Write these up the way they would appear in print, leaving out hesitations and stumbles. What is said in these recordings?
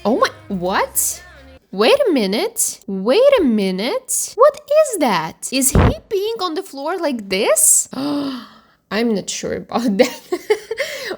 Oh my, what? Wait a minute. Wait a minute. What is that? Is he peeing on the floor like this? I'm not sure about that.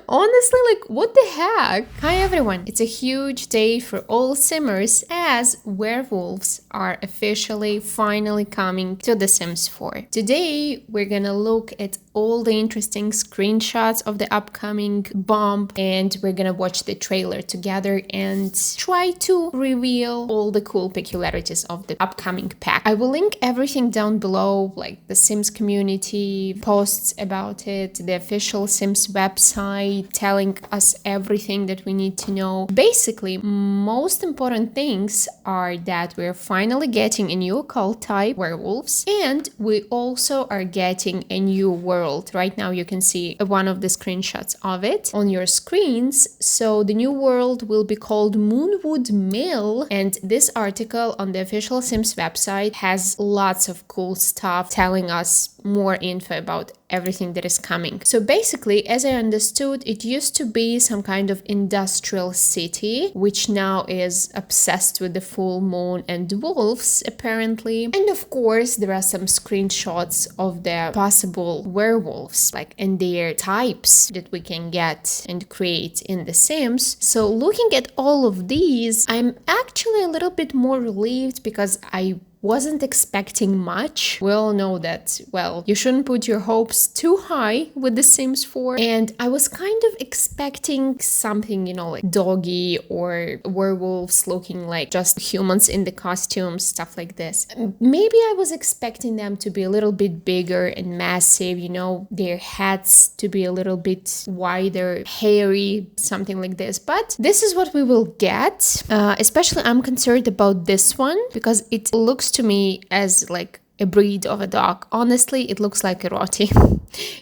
Honestly, like, what the heck? Hi everyone, it's a huge day for all simmers as Werewolves are officially finally coming to The Sims 4. Today, we're gonna look at all the interesting screenshots of the upcoming bomb and we're gonna watch the trailer together and try to reveal all the cool peculiarities of the upcoming pack. I will link everything down below, like the Sims community, posts about it, the official Sims website telling us everything that we need to know. Basically, most important things are that we're finally getting a new occult type, werewolves, and we also are getting a new world. Right now you can see one of the screenshots of it on your screens. So the new world will be called Moonwood Mill, and this article on the official Sims website has lots of cool stuff telling us more info about everything that is coming. So basically, as I understood, it used to be some kind of industrial city, which now is obsessed with the full moon and wolves, apparently. And of course, there are some screenshots of the possible werewolves, like, and their types that we can get and create in The Sims. So looking at all of these, I'm actually a little bit more relieved because I wasn't expecting much. We all know that, well, you shouldn't put your hopes too high with The Sims 4. And I was kind of expecting something, you know, like doggy or werewolves looking like just humans in the costumes, stuff like this. Maybe I was expecting them to be a little bit bigger and massive, you know, their heads to be a little bit wider, hairy, something like this. But this is what we will get. Especially I'm concerned about this one because it looks to me as like a breed of a dog. Honestly, it looks like a roti,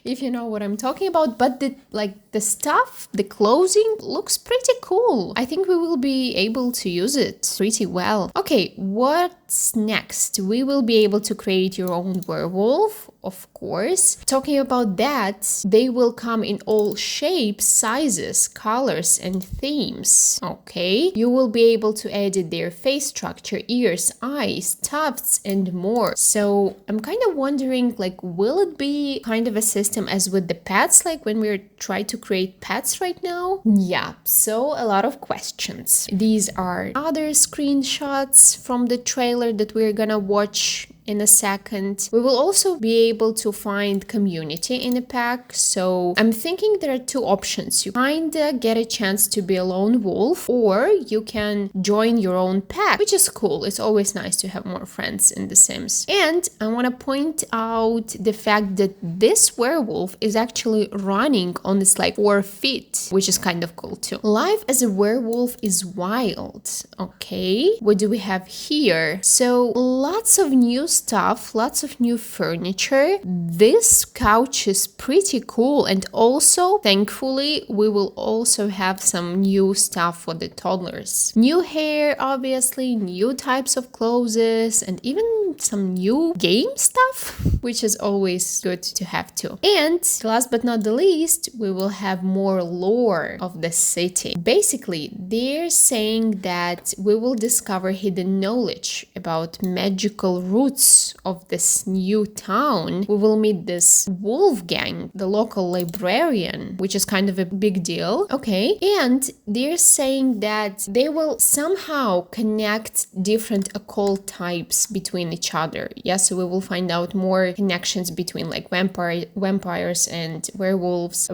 if you know what I'm talking about. But the stuff, the clothing looks pretty cool. I think we will be able to use it pretty well. Okay, what's next? We will be able to create your own werewolf, of course. Talking about that, they will come in all shapes, sizes, colors, and themes. Okay, you will be able to edit their face structure, ears, eyes, tufts, and more. So I'm kind of wondering, like, will it be kind of a system as with the pets, like when we're trying to create pets right now? Yeah, so a lot of questions. These are other screenshots from the trailer that we're gonna watch in a second. We will also be able to find community in a pack, so I'm thinking there are two options. You kinda get a chance to be a lone wolf, or you can join your own pack, which is cool. It's always nice to have more friends in The Sims. And I want to point out the fact that this werewolf is actually running on its like 4 feet, which is kind of cool too. Life as a werewolf is wild. Okay, what do we have here? So lots of new stuff, lots of new furniture. This couch is pretty cool, and also thankfully we will also have some new stuff for the toddlers. New hair, obviously, new types of clothes, and even some new game stuff, which is always good to have too. And last but not the least, we will have more lore of the city. Basically, they're saying that we will discover hidden knowledge about magical roots of this new town. We will meet this wolf gang, the local librarian, which is kind of a big deal. Okay, and they're saying that they will somehow connect different occult types between each other. Yeah, so we will find out more connections between like vampires and werewolves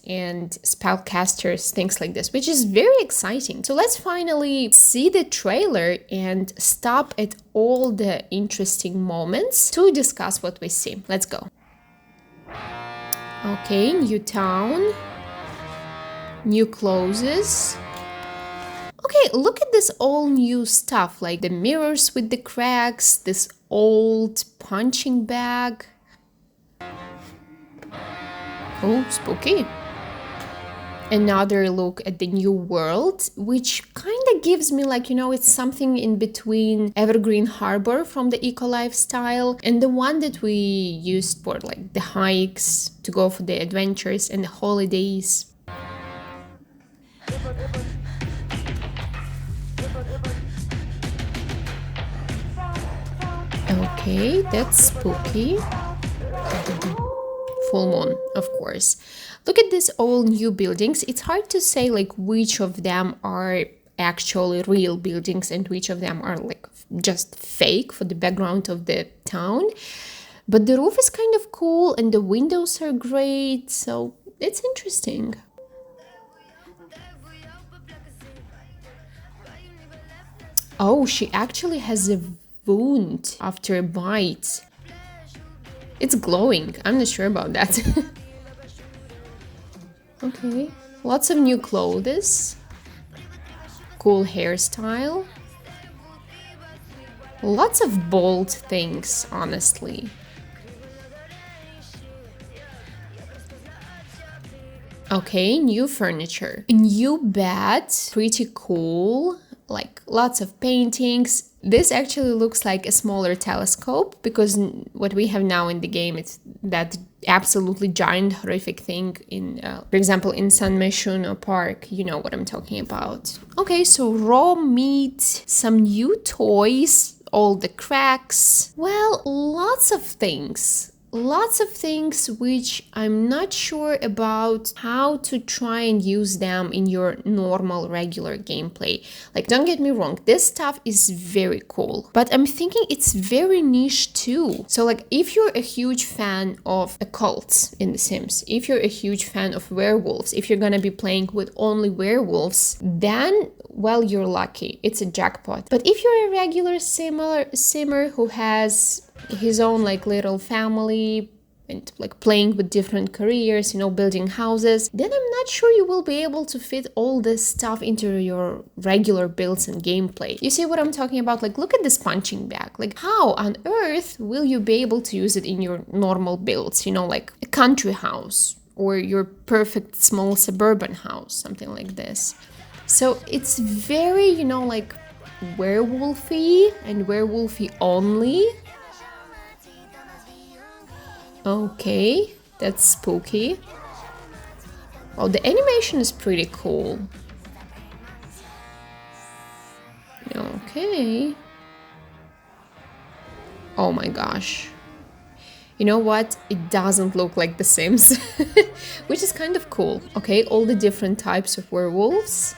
and spellcasters, things like this, which is very exciting. So let's finally see the trailer and stop at all the interesting moments to discuss what we see. Let's go. Okay, new town, new clothes. Okay, look at this all new stuff, like the mirrors with the cracks, this old punching bag. Oh, spooky. Another look at the new world, which kind of gives me like, you know, it's something in between Evergreen Harbor from the eco lifestyle and the one that we used for like the hikes, to go for the adventures and the holidays. Okay, that's spooky. Full moon, of course. Look at these all new buildings. It's hard to say like which of them are actually real buildings and which of them are like just fake for the background of the town. But the roof is kind of cool and the windows are great, so it's interesting. Oh, she actually has a wound after a bite. It's glowing. I'm not sure about that. Okay. Lots of new clothes. Cool hairstyle. Lots of bold things, honestly. Okay, new furniture. A new bed. Pretty cool. Like lots of paintings. This actually looks like a smaller telescope because what we have now in the game is that absolutely giant horrific thing in, for example, in San Myshuno Park. You know what I'm talking about. Okay, so raw meat, some new toys, all the cracks. Well, lots of things. Lots of things which I'm not sure about how to try and use them in your normal regular gameplay. Like, don't get me wrong, this stuff is very cool, but I'm thinking it's very niche too. So like, if you're a huge fan of occults in The Sims, if you're a huge fan of werewolves, if you're gonna be playing with only werewolves, then well, you're lucky. It's a jackpot. But if you're a regular simmer who has his own like little family and like playing with different careers, you know, building houses, then I'm not sure you will be able to fit all this stuff into your regular builds and gameplay. You see what I'm talking about? Like, look at this punching bag. Like, how on earth will you be able to use it in your normal builds? You know, like a country house or your perfect small suburban house, something like this. So it's very, you know, like werewolfy and werewolfy only. Okay, that's spooky. Oh, the animation is pretty cool. Okay. Oh my gosh. You know what? It doesn't look like The Sims, which is kind of cool. Okay, all the different types of werewolves.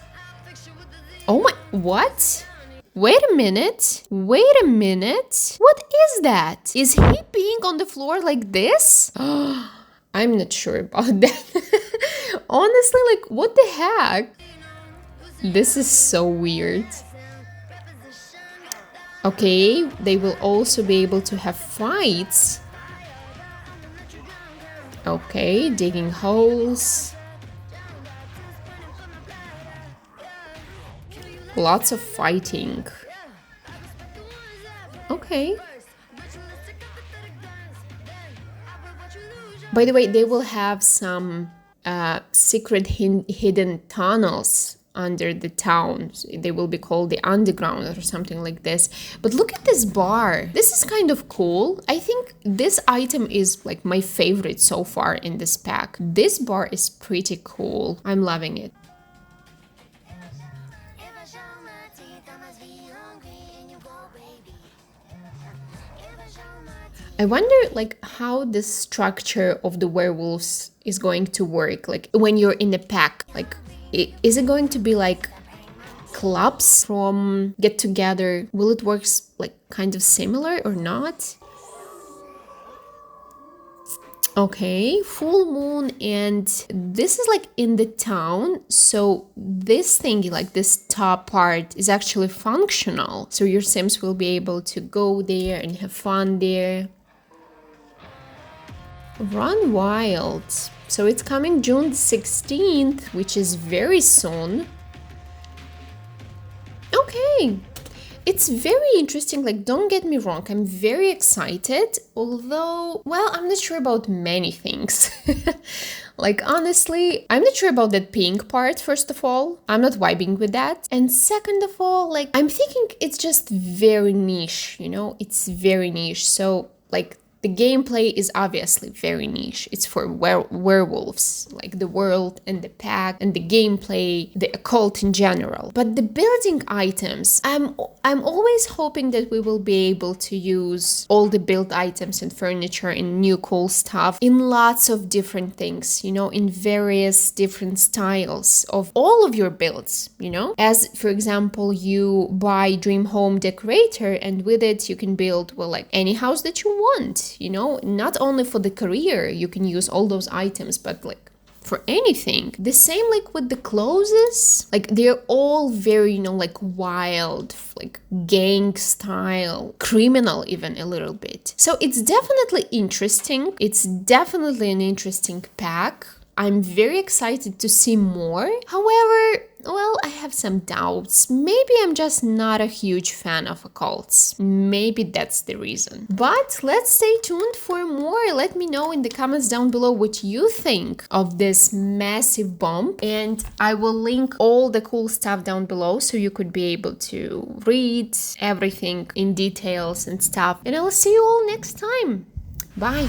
Oh my, what? Wait a minute. Wait a minute. What is that? Is he peeing on the floor like this? I'm not sure about that. Honestly, like, what the heck? This is so weird. Okay, they will also be able to have fights. Okay, digging holes. Lots of fighting. Okay. By the way, they will have some secret hidden tunnels under the town. They will be called the underground or something like this. But look at this bar. This is kind of cool. I think this item is like my favorite so far in this pack. This bar is pretty cool. I'm loving it. I wonder like how the structure of the werewolves is going to work, like when you're in a pack. Like, is it going to be like clubs from get together? Will it work like kind of similar or not? Okay, full moon, and this is like in the town, so this thingy, like this top part, is actually functional. So your Sims will be able to go there and have fun there. Run Wild. So it's coming June 16th, which is very soon. Okay. It's very interesting, like, don't get me wrong, I'm very excited, although, well, I'm not sure about many things. Like, honestly, I'm not sure about that pink part, first of all. I'm not vibing with that. And second of all, like, I'm thinking it's just very niche, you know? It's very niche. So, like, The gameplay is obviously very niche. It's for werewolves, like the world and the pack and the gameplay, the occult in general. But the building items, I'm always hoping that we will be able to use all the build items and furniture and new cool stuff in lots of different things, in various different styles of all of your builds, As, for example, you buy Dream Home Decorator, and with it you can build, like any house that you want, Not only for the career, you can use all those items, but like for anything. The same like with the clothes, like they're all very, like wild, like gang style, criminal even a little bit. So it's definitely interesting. It's definitely an interesting pack. I'm very excited to see more. However, I have some doubts. Maybe I'm just not a huge fan of occults. Maybe that's the reason. But let's stay tuned for more. Let me know in the comments down below what you think of this massive bump. And I will link all the cool stuff down below so you could be able to read everything in details and stuff. And I'll see you all next time. Bye.